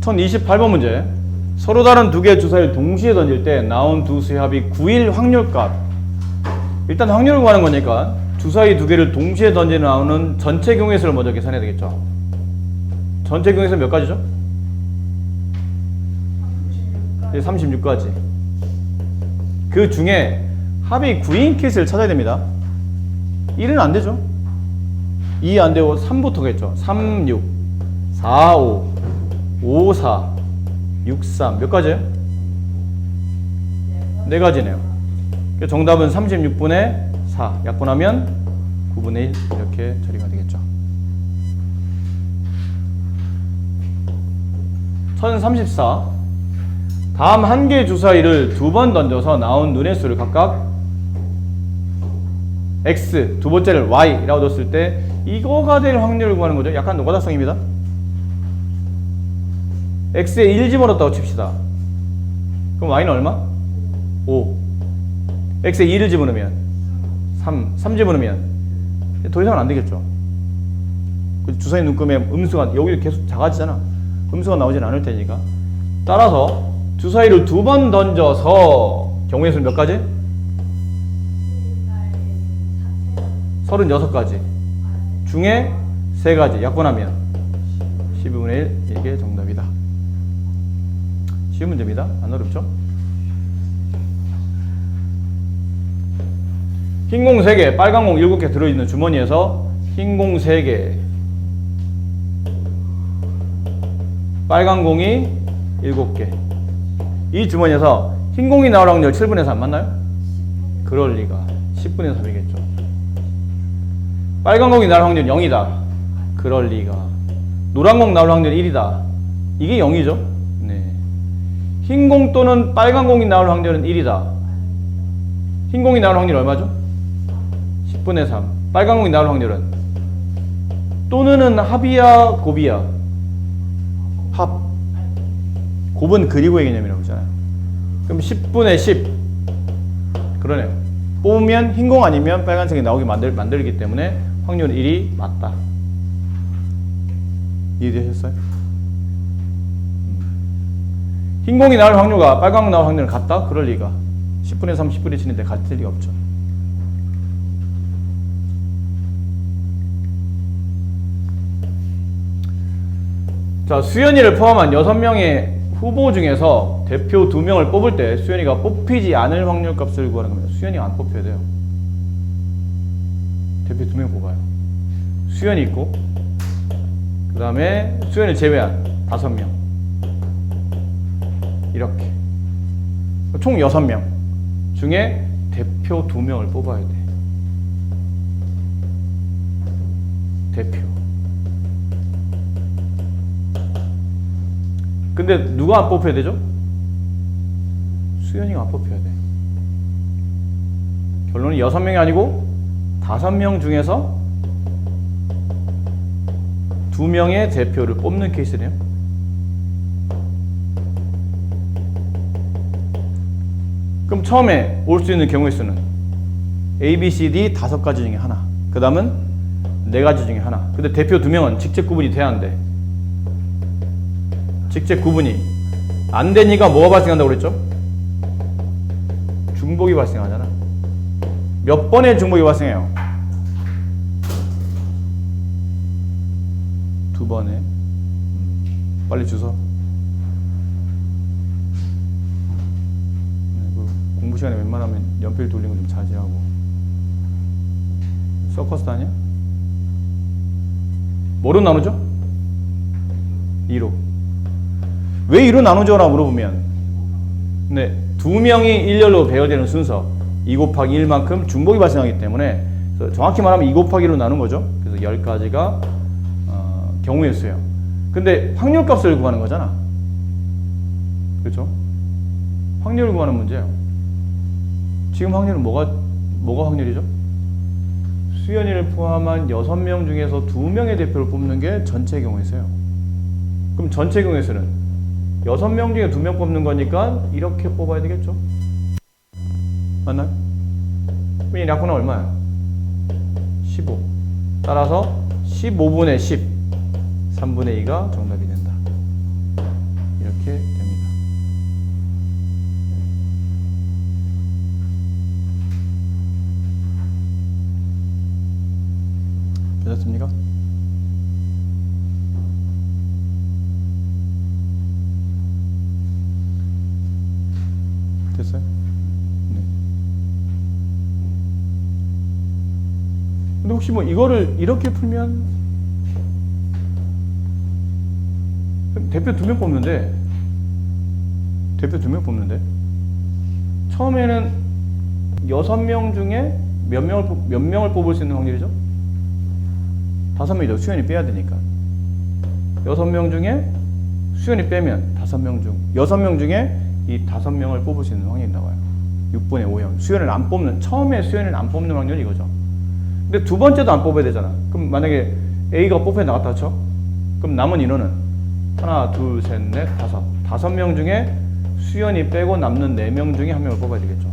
1028번 문제. 서로 다른 두 개의 주사위를 동시에 던질 때 나온 두 수의 합이 9일 확률값. 일단 확률을 구하는 거니까 주사위 두 개를 동시에 던져 나오는 전체 경우의 수를 먼저 계산해야 되겠죠. 전체 경우의 수 몇 가지죠? 36가지. 그 중에 합이 9인 케이스를 찾아야 됩니다. 1은 안 되죠. 2 안 되고 3부터겠죠. 3, 6, 4, 5, 5, 4, 6, 3. 몇 가지예요? 4가지네요. 정답은 36분의 4. 약분하면 9분의 1 이렇게 처리가 되겠죠. 1034. 다음 한 개의 주사위를 두 번 던져서 나온 눈의 수를 각각 X, 두 번째를 Y라고 뒀을 때 이거가 될 확률을 구하는 거죠. 약간 노가다성입니다. X에 1 집어넣었다고 칩시다. 그럼 Y는 얼마? 5. X에 2를 집어넣으면 3 집어넣으면 더 이상은 안 되겠죠. 주사위 눈금에 음수가 여기 계속 작아지잖아. 음수가 나오진 않을 테니까. 따라서 주사위를 두 번 던져서 경우의 수는 몇 가지? 36가지 중에 3가지 약분하면 12분의 1 이게 정답이다. 쉬운 문제입니다. 안 어렵죠? 흰 공 3개, 빨간 공 7개 들어있는 주머니에서 흰 공 3개, 빨간 공이 7개. 이 주머니에서 흰 공이 나올 확률 7분의 3 맞나요? 그럴 리가. 10분의 3이겠죠. 빨간 공이 나올 확률 0이다. 그럴 리가. 노란 공 나올 확률 1이다. 이게 0이죠. 네. 흰 공 또는 빨간 공이 나올 확률은 1이다. 흰 공이 나올 확률 얼마죠? 10분의 3. 빨간 공이 나올 확률은? 또는은 합이야, 곱이야? 합. 곱은 그리고의 개념이라고 했잖아요. 그럼 10분의 10. 그러네요. 뽑으면 흰 공 아니면 빨간색이 나오게 만들기 때문에 확률 1이 맞다. 이해되셨어요? 흰 공이 나올 확률과 빨간 공 나올 확률은 같다? 그럴 리가. 10분의 3, 10분의 7인데 같을 리가 없죠. 자, 수연이를 포함한 6명의 후보 중에서 대표 2명을 뽑을 때 수연이가 뽑히지 않을 확률 값을 구하는 겁니다. 수연이가 안 뽑혀야 돼요. 대표 2명 뽑아요. 수연이 있고 그 다음에 수연을 제외한 5명 이렇게 총 6명 중에 대표 2명을 뽑아야 돼. 대표. 근데 누가 안 뽑혀야 되죠? 수연이가 안 뽑혀야 돼. 결론은 6명이 아니고 5명 중에서 2명의 대표를 뽑는 케이스네요. 그럼 처음에 올 수 있는 경우의 수는 A, B, C, D 5가지 중에 하나. 그 다음은 4가지 중에 하나. 근데 대표 2명은 직접 구분이 돼야 한대. 직접 구분이 안 되니까 뭐가 발생한다고 그랬죠? 중복이 발생하잖아. 몇 번의 중복이 발생해요? 2번에. 빨리 주소. 공부 시간에 웬만하면 연필 돌리는 거 좀 자제하고. 서커스 아니야? 뭐로 나누죠? 2로. 왜 2로 나누죠라고 물어보면, 네, 2명이 일렬로 배열되는 순서 2 곱하기 1만큼 중복이 발생하기 때문에 정확히 말하면 2 곱하기 1로 나눈 거죠. 그래서 10가지가 경우의 수예요. 근데 확률값을 구하는 거잖아. 그렇죠? 확률을 구하는 문제예요. 지금 확률은 뭐가 확률이죠? 수연이를 포함한 6명 중에서 2명의 대표를 뽑는 게 전체 경우의 수예요. 그럼 전체 경우의 수는 6명 중에 2명 뽑는 거니까 이렇게 뽑아야 되겠죠? 맞나요? 그럼 이 약분은 얼마야? 15. 따라서 15분의 10, 3분의 2가 정답이 된다. 혹시 뭐 이거를 이렇게 풀면 대표 2명 뽑는데 처음에는 6명 중에 몇 명을 뽑을 수 있는 확률이죠? 5명이죠. 수연이 빼야 되니까. 6명 중에 수연이 빼면 6명 중에 이 5명을 뽑을 수 있는 확률이 나와요. 6분의 5형. 처음에 수연을 안 뽑는 확률이 이거죠. 근데 두 번째도 안 뽑아야 되잖아. 그럼 만약에 A가 뽑혀 나갔다 쳐? 그럼 남은 인원은 하나, 둘, 셋, 넷, 5명 중에 수연이 빼고 남는 4명 중에 1명을 뽑아야 되겠죠.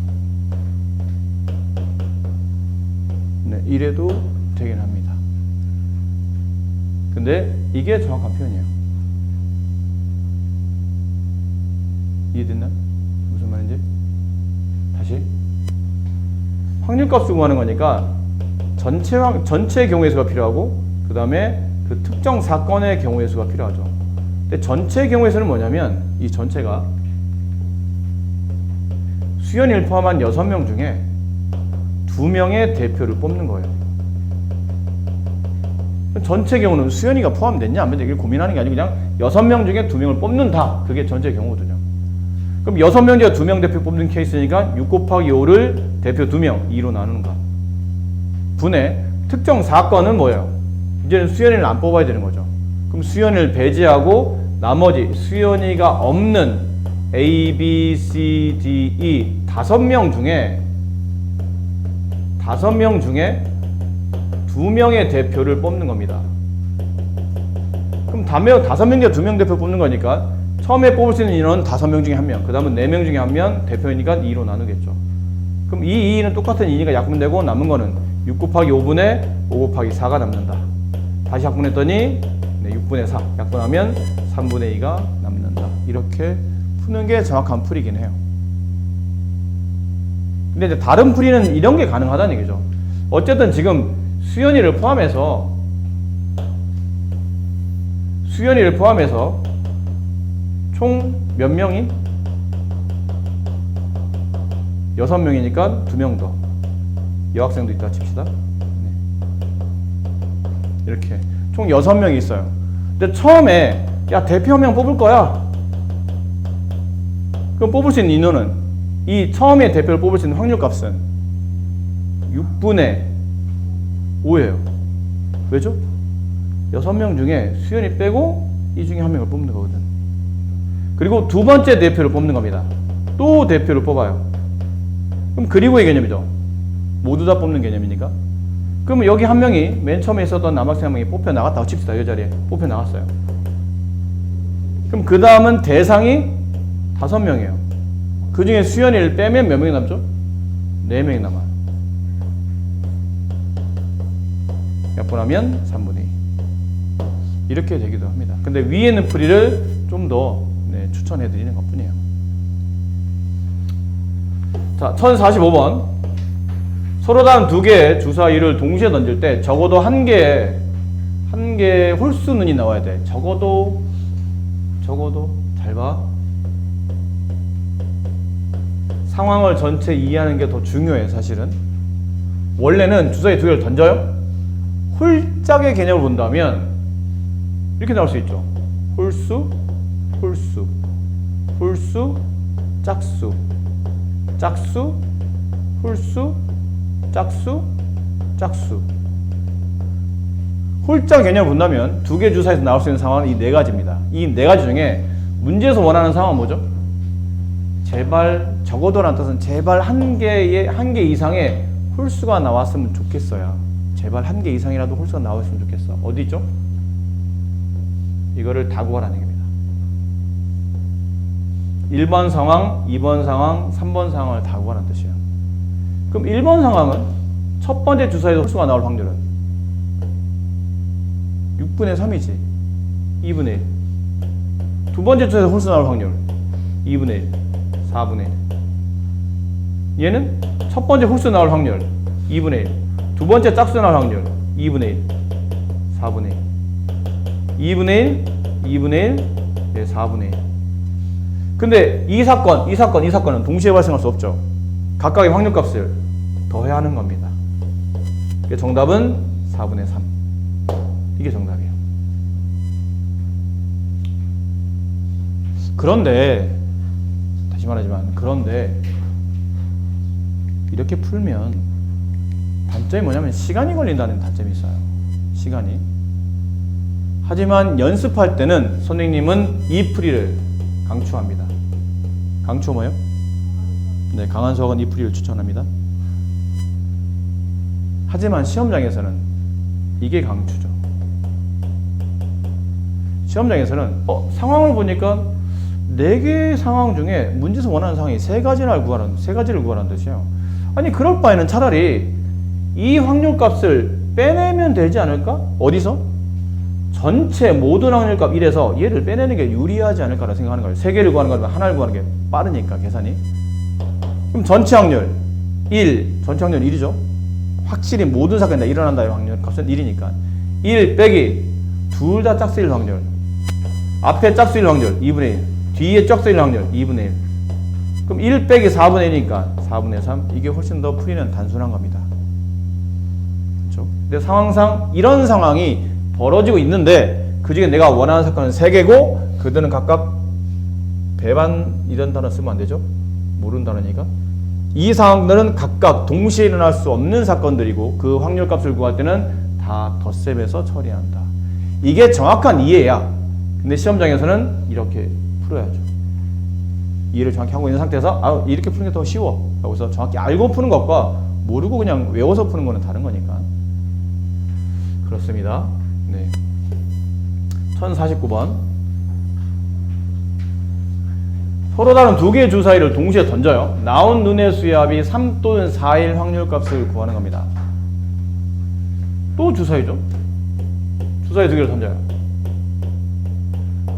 네, 이래도 되긴 합니다. 근데 이게 정확한 표현이에요. 이해됐나? 무슨 말인지? 다시. 확률값 구하는 거니까 전체 경우의 수가 필요하고 그 다음에 그 특정 사건의 경우의 수가 필요하죠. 근데 전체 경우의 수는 뭐냐면 이 전체가 수연이를 포함한 6명 중에 2명의 대표를 뽑는 거예요. 전체 경우는 수연이가 포함됐냐 안 됐냐 이걸 고민하는 게 아니고 그냥 6명 중에 2명을 뽑는다. 그게 전체 경우거든요. 그럼 6명 중에 2명 대표 뽑는 케이스니까 6 곱하기 5를 대표 2명 2로 나누는 거. 분의 특정 사건은 뭐예요? 이제는 수연이를 안 뽑아야 되는 거죠. 그럼 수연이를 배제하고 나머지 수연이가 없는 A, B, C, D, E 5명 중에 2명의 대표를 뽑는 겁니다. 그럼 5명 중에 2명 대표 뽑는 거니까 처음에 뽑을 수 있는 인원은 5명 중에 1명, 그 다음은 4명 중에 1명 대표이니까 2로 나누겠죠. 그럼 이 2는 똑같은 2니까 약분되고 남은 거는 6 곱하기 5분의 5 곱하기 4가 남는다. 다시 약분했더니 6분의 4 약분하면 3분의 2가 남는다. 이렇게 푸는 게 정확한 풀이긴 해요. 근데 이제 다른 풀이는 이런 게 가능하다는 얘기죠. 어쨌든 지금 수연이를 포함해서 총 몇 명이? 6명이니까 2명 더. 여학생도 있다 칩시다. 네. 이렇게 총 6명이 있어요. 근데 처음에 야 대표 1명 뽑을 거야. 그럼 뽑을 수 있는 인원은 이 처음에 대표를 뽑을 수 있는 확률값은 6분의 5예요. 왜죠? 6명 중에 수연이 빼고 이 중에 1명을 뽑는 거거든. 그리고 두 번째 대표를 뽑는 겁니다. 또 대표를 뽑아요. 그럼 그리고의 개념이죠. 모두 다 뽑는 개념이니까. 그러면 여기 1명이 맨 처음에 있었던 남학생 1명이 뽑혀 나갔다고 칩시다. 이 자리에 뽑혀 나갔어요. 그럼 그 다음은 대상이 5명이에요. 그 중에 수연이를 빼면 몇 명이 남죠? 4명이 남아요. 약분하면 3분의 2. 이렇게 되기도 합니다. 근데 위에 있는 풀이를 좀 더 추천해드리는 것 뿐이에요. 자, 1045번. 서로 다른 2개의 주사위를 동시에 던질 때 적어도 한 개의 홀수눈이 나와야 돼. 적어도 잘 봐. 상황을 전체 이해하는 게 더 중요해. 사실은 원래는 주사위 2개를 던져요. 홀짝의 개념을 본다면 이렇게 나올 수 있죠. 홀수, 짝수, 홀수, 짝수. 홀짝 개념을 본다면 2개 주사에서 나올 수 있는 상황은 이 4가지입니다. 이 4가지 중에 문제에서 원하는 상황은 뭐죠? 제발, 적어도라는 뜻은 제발 한 개 이상의 홀수가 나왔으면 좋겠어요. 제발 한 개 이상이라도 홀수가 나왔으면 좋겠어. 어디 있죠? 이거를 다 구하라는 얘기입니다. 1번 상황, 2번 상황, 3번 상황을 다 구하라는 뜻이에요. 그럼 1번 상황은 첫 번째 주사위에서 홀수가 나올 확률은 6분의 3이지. 2분의 1. 두 번째 주사위에서 홀수 나올 확률 2분의 1. 4분의 1. 얘는 첫 번째 홀수 나올 확률 2분의 1. 두 번째 짝수 나올 확률 2분의 1. 4분의 1. 2분의 1, 2분의 1, 네, 4분의 1. 근데 이 사건은 동시에 발생할 수 없죠. 각각의 확률값을 더해야 하는 겁니다. 정답은 4분의 3. 이게 정답이에요. 그런데 다시 말하지만 그런데 이렇게 풀면 단점이 뭐냐면 시간이 걸린다는 단점이 있어요. 시간이. 하지만 연습할 때는 선생님은 이 풀이를 강추합니다. 강추 뭐예요? 네, 강한 수학은 이 풀이를 추천합니다. 하지만 시험장에서는 이게 강추죠. 시험장에서는 상황을 보니까 4개의 상황 중에 문제에서 원하는 상황이 3가지를 구하라는 뜻이에요. 아니 그럴 바에는 차라리 이 확률값을 빼내면 되지 않을까? 어디서? 전체 모든 확률값 1에서 얘를 빼내는 게 유리하지 않을까라고 생각하는 거예요. 3개를 구하는 거면 하나를 구하는 게 빠르니까 계산이. 그럼 전체 확률 1, 전체 확률 1이죠. 확실히 모든 사건이 다 일어난다의 확률값은 1이니까 1 빼기 둘 다 짝수일 확률, 앞에 짝수일 확률 2분의 1, 뒤에 짝수일 확률 2분의 1. 그럼 1 빼기 4분의 1이니까 4분의 3. 이게 훨씬 더 풀이는 단순한 겁니다. 그렇죠? 근데 상황상 이런 상황이 벌어지고 있는데 그 중에 내가 원하는 사건은 3개고 그들은 각각 배반 이런 단어 쓰면 안 되죠? 모르는 단어니까. 이 상황들은 각각 동시에 일어날 수 없는 사건들이고 그 확률값을 구할 때는 다 덧셈해서 처리한다. 이게 정확한 이해야. 근데 시험장에서는 이렇게 풀어야죠. 이해를 정확히 하고 있는 상태에서 이렇게 푸는 게 더 쉬워 라고 해서 정확히 알고 푸는 것과 모르고 그냥 외워서 푸는 거는 다른 거니까. 그렇습니다. 네. 1049번. 서로 다른 2개의 주사위를 동시에 던져요. 나온 눈의 수합이 3 또는 4일 확률값을 구하는 겁니다. 또 주사위죠. 주사위 2개를 던져요.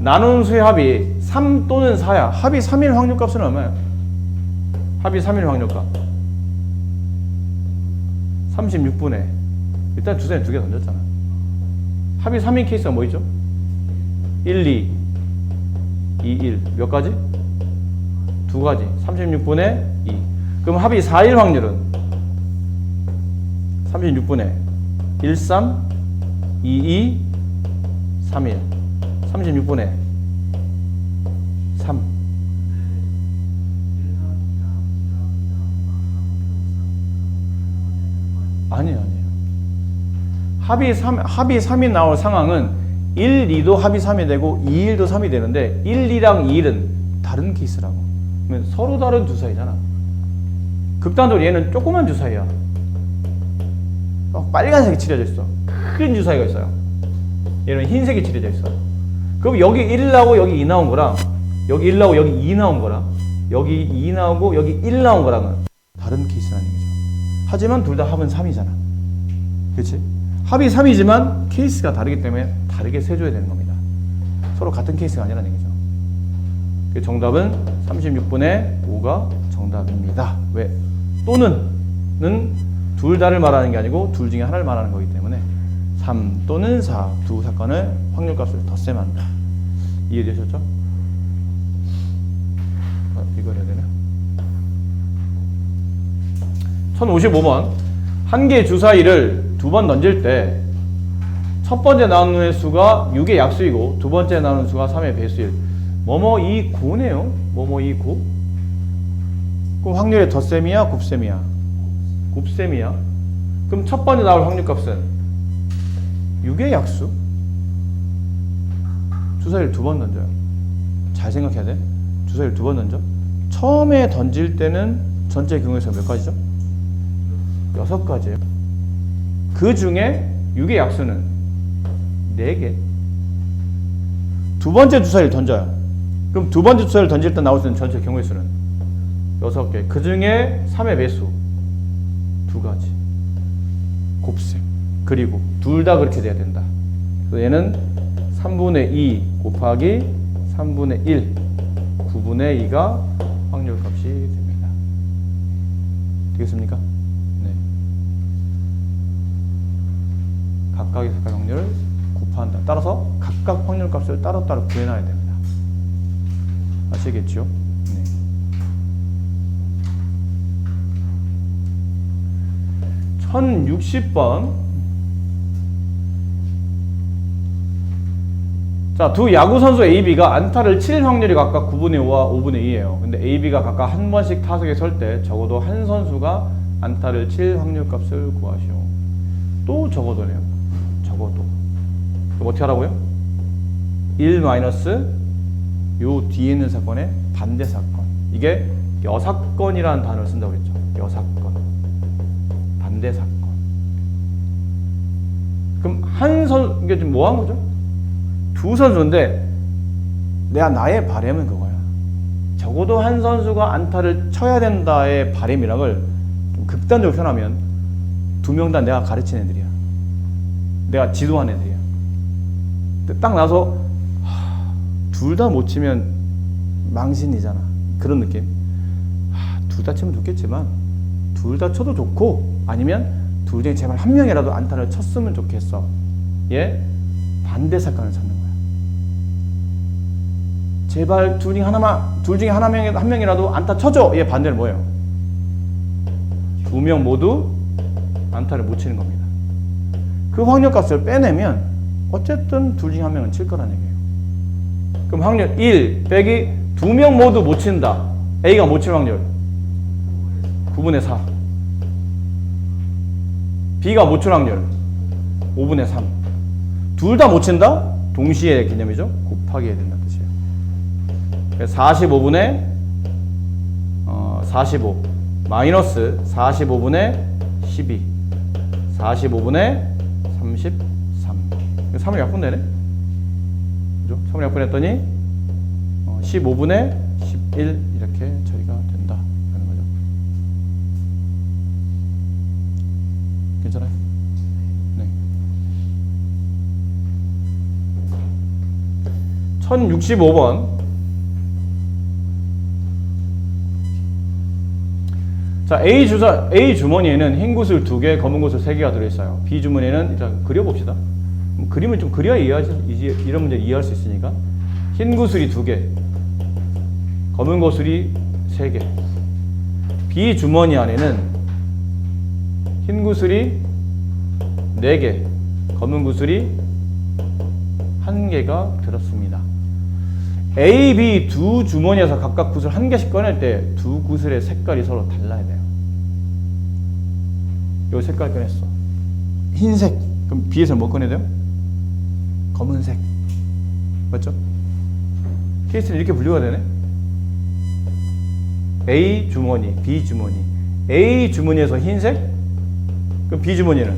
나눈 수의 합이 3 또는 4야. 합이 3일 확률값은 얼마예요? 합이 3일 확률값 36분의 일단 주사위 2개 던졌잖아. 합이 3인 케이스가 뭐 있죠? 1, 2, 2, 1 몇 가지? 2가지. 36분의 2. 그럼 합이 4일 확률은 36분의 1, 3, 2, 2, 3, 1. 36분의 3. 아니에요. 합이 3이 나올 상황은 1, 2도 합이 3이 되고 2, 1도 3이 되는데 1, 2랑 2, 1은 다른 케이스라고. 그러면 서로 다른 주사위잖아. 극단적으로 얘는 조그만 주사위야. 빨간색이 칠해져 있어. 큰 주사위가 있어요. 얘는 흰색이 칠해져 있어요. 그럼 여기 1 나오고 여기 2 나온 거랑 여기 1 나오고 여기 2 나온 거랑 여기 2 나오고 여기 1 나온 거랑은 다른 케이스라는 얘기죠. 하지만 둘 다 합은 3이잖아. 그렇지? 합이 3이지만 케이스가 다르기 때문에 다르게 세줘야 되는 겁니다. 서로 같은 케이스가 아니라는 얘기죠. 정답은 36분의 5가 정답입니다. 왜? 또는는 둘 다를 말하는 게 아니고 둘 중에 하나를 말하는 거기 때문에 3 또는 4 두 사건을 확률값을 덧셈한다. 이해되셨죠? 이거 해야 되나? 1055번. 한 개의 주사위를 2번 던질 때 첫 번째 나누는 수가 6의 약수이고 두 번째 나누는 수가 3의 배수일. 뭐뭐 이 고네요. 뭐뭐 이 고. 그럼 확률의 덧셈이야, 곱셈이야? 곱셈이야. 그럼 첫 번째 나올 확률값은 6의 약수. 주사위를 2번 던져요. 잘 생각해야 돼. 주사위를 2번 던져. 처음에 던질 때는 전체 경우에서 몇 가지죠? 6가지예요. 그 중에 6의 약수는 4개. 두 번째 주사위를 던져요. 그럼 두 번째 주사위를 던질 때 나올 수 있는 전체 경우의 수는 6개. 그 중에 3의 배수 2가지. 곱셈. 그리고 둘 다 그렇게 돼야 된다. 그래서 얘는 3분의 2 곱하기 3분의 1 9분의 2가 확률값이 됩니다. 되겠습니까? 네. 각각의 색깔 확률을 곱한다. 따라서 각각 확률값을 따로따로 구해놔야 됩니다. 아시겠죠? 네. (1060번) 자, 두 야구 선수 AB가 안타를 칠 확률이 각각 9분의 5와 5분의 2예요. 근데 AB가 각각 한 번씩 타석에 설 때 적어도 한 선수가 안타를 칠 확률 값을 구하시오. 또 적어도네요. 적어도. 그럼 어떻게 하라고요? 1 마이너스 요 뒤에 있는 사건의 반대 사건. 이게 여사건이라는 단어를 쓴다고 그랬죠. 여사건. 반대 사건. 그럼 이게 지금 뭐 한 거죠? 두 선수인데 나의 바람은 그거야. 적어도 한 선수가 안타를 쳐야 된다의 바람이랑을 좀 극단적으로 표현하면 두 명 다 내가 가르친 애들이야. 내가 지도한 애들이야. 근데 딱 나서 둘 다 못 치면 망신이잖아. 그런 느낌. 둘 다 치면 좋겠지만 둘 다 쳐도 좋고 아니면 둘 중에 제발 한 명이라도 안타를 쳤으면 좋겠어. 얘 반대 사건을 찾는 거야. 제발 둘 중에 한 명이라도 안타 쳐줘. 얘 반대는 뭐예요? 두 명 모두 안타를 못 치는 겁니다. 그 확률값을 빼내면 어쨌든 둘 중에 한 명은 칠 거라는 얘기예요. 그럼 확률 1 빼기 두 명 모두 못 친다. A가 못 칠 확률 9분의 4. B가 못 칠 확률 5분의 3. 둘 다 못 친다? 동시에 개념이죠. 곱하기 해야 된다는 뜻이에요. 45분의 45 마이너스 45분의 12 45분의 33. 3을 약분되네? 그죠? 3을 약분했더니 15분의 11 이렇게 처리가 된다 하는 거죠. 괜찮아요? 네. 1065번. 자, A 주머니에는 흰 구슬 2개, 검은 구슬 3개가 들어있어요. B 주머니에는 일단 그려봅시다. 그림을 좀 그려야 이런 문제를 이해할 수 있으니까. 흰 구슬이 2개, 검은 구슬이 3개. B 주머니 안에는 흰 구슬이 4개, 검은 구슬이 1개가 들었습니다. A, B 두 주머니에서 각각 구슬 1개씩 꺼낼 때 두 구슬의 색깔이 서로 달라야 돼요. 요 색깔 꺼냈어. 흰색. 그럼 B에서 뭐 꺼내야 돼요? 검은색. 맞죠? 케이스는 이렇게 분류가 되네. A 주머니, B 주머니. A 주머니에서 흰색, 그럼 B 주머니는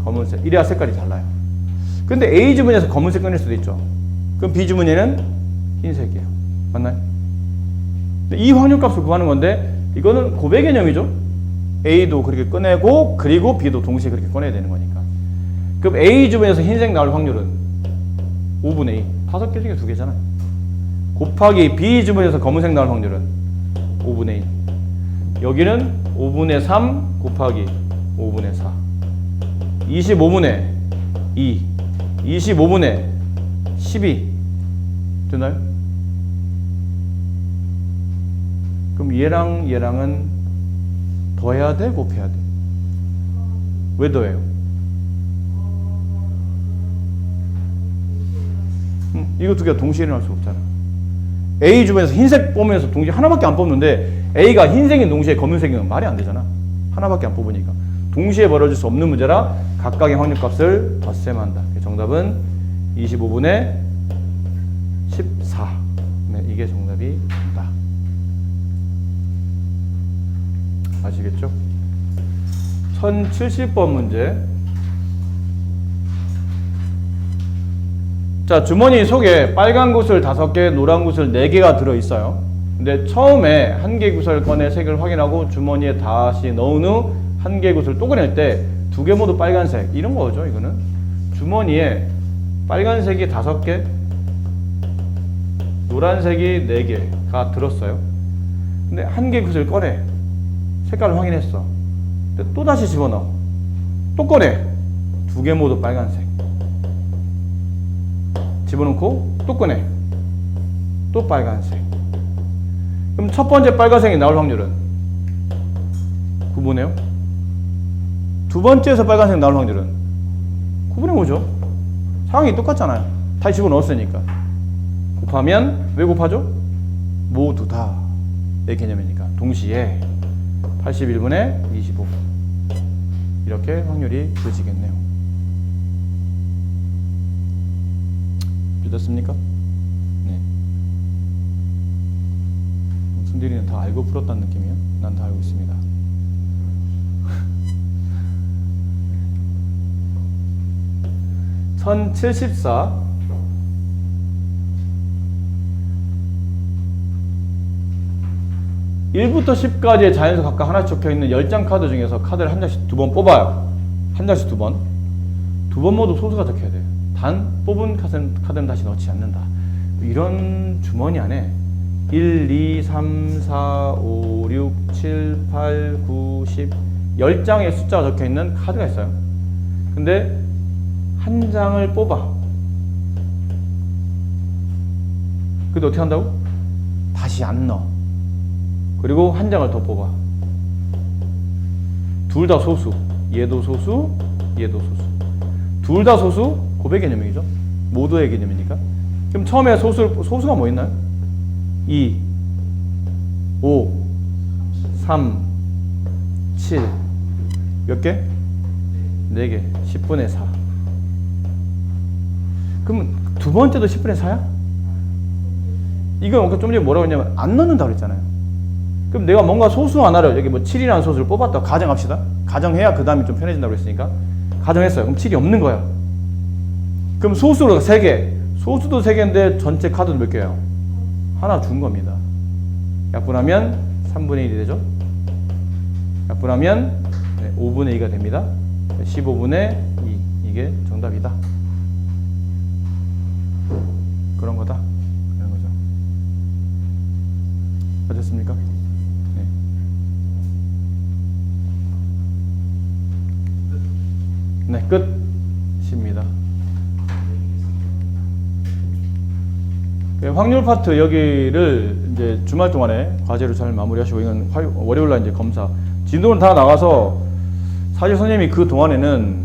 검은색. 이래야 색깔이 달라요. 근데 A 주머니에서 검은색 꺼낼 수도 있죠. 그럼 B 주머니는 흰색이에요. 맞나요? 이 확률값을 구하는 건데 이거는 고배 개념이죠. A도 그렇게 꺼내고 그리고 B도 동시에 그렇게 꺼내야 되는 거니까. 그럼 A 주머니에서 흰색 나올 확률은 5분의 2. 5개 중에 2개잖아요. 곱하기 B 주머니에서 검은색 나올 확률은 5분의 1. 여기는 5분의 3 곱하기 5분의 4. 25분의 2. 25분의 12. 됐나요? 그럼 얘랑은 더해야 돼? 곱해야 돼? 왜 더해요? 이거 두 개가 동시에 일어날 수 없잖아. A 주변에서 흰색 뽑으면서 동시에 하나밖에 안 뽑는데 A가 흰색인 동시에 검은색이면 말이 안 되잖아. 하나밖에 안 뽑으니까. 동시에 벌어질 수 없는 문제라 각각의 확률값을 덧셈한다. 정답은 25분의 14. 네, 이게 정답이 된다. 아시겠죠? 1070번 문제. 자, 주머니 속에 빨간 구슬 5개, 노란 구슬 4개가 들어있어요. 근데 처음에 1개 구슬 꺼내 색을 확인하고 주머니에 다시 넣은 후 1개 구슬 또 꺼낼 때 2개 모두 빨간색. 이런 거죠, 이거는. 주머니에 빨간색이 5개, 노란색이 4개가 들었어요. 근데 1개 구슬 꺼내. 색깔을 확인했어. 근데 또 다시 집어넣어. 또 꺼내. 2개 모두 빨간색. 집어넣고 또 꺼내. 또 빨간색. 그럼 첫 번째 빨간색이 나올 확률은 9분의 5. 두 번째에서 빨간색 나올 확률은 9분의 5죠. 상황이 똑같잖아요. 다시 집어넣었으니까. 곱하면 왜 곱하죠? 모두 다의 개념이니까 동시에 81분의 25 이렇게 확률이 그려지겠네요. 믿었습니까? 네. 승들이는 다 알고 풀었다는 느낌이에요. 난 다 알고 있습니다. (1074) 1부터 10까지의 자연수 각각 하나씩 적혀있는 10장 카드 중에서 카드를 한 장씩 2번 뽑아요. 한 장씩 2번. 2번 모두 소수가 적혀야 돼요. 단 뽑은 카드는 다시 넣지 않는다. 이런 주머니 안에 1, 2, 3, 4, 5, 6, 7, 8, 9, 10 10장의 숫자가 적혀있는 카드가 있어요. 근데 한 장을 뽑아. 근데 어떻게 한다고? 다시 안 넣어. 그리고 한 장을 더 뽑아. 둘 다 소수. 얘도 소수, 얘도 소수. 둘 다 소수, 곱의 개념이죠. 모두의 개념이니까. 그럼 처음에 소수가 뭐 있나요? 2, 5, 3, 7. 몇 개? 4개. 10분의 4. 그럼 두 번째도 10분의 4야? 이거 좀 전에 뭐라고 했냐면 안 넣는다고 그랬잖아요. 그럼 내가 뭔가 소수 하나를 여기 뭐 7이라는 소수를 뽑았다고 가정합시다. 가정해야 그 다음에 좀 편해진다고 그랬으니까 가정했어요. 그럼 7이 없는 거야. 그럼 소수가 3개. 소수도 3개인데 전체 카드는 몇 개예요? 하나 준 겁니다. 약분하면 3분의 1이 되죠. 약분하면 5분의 2가 됩니다. 15분의 2. 이게 정답이다. 그런 거다. 그런 거죠. 맞았습니까? 네, 끝입니다. 확률 파트 여기를 이제 주말 동안에 과제로 잘 마무리하시고 이건 월요일 날 이제 검사 진도는 다 나가서 사실 선생님이 그 동안에는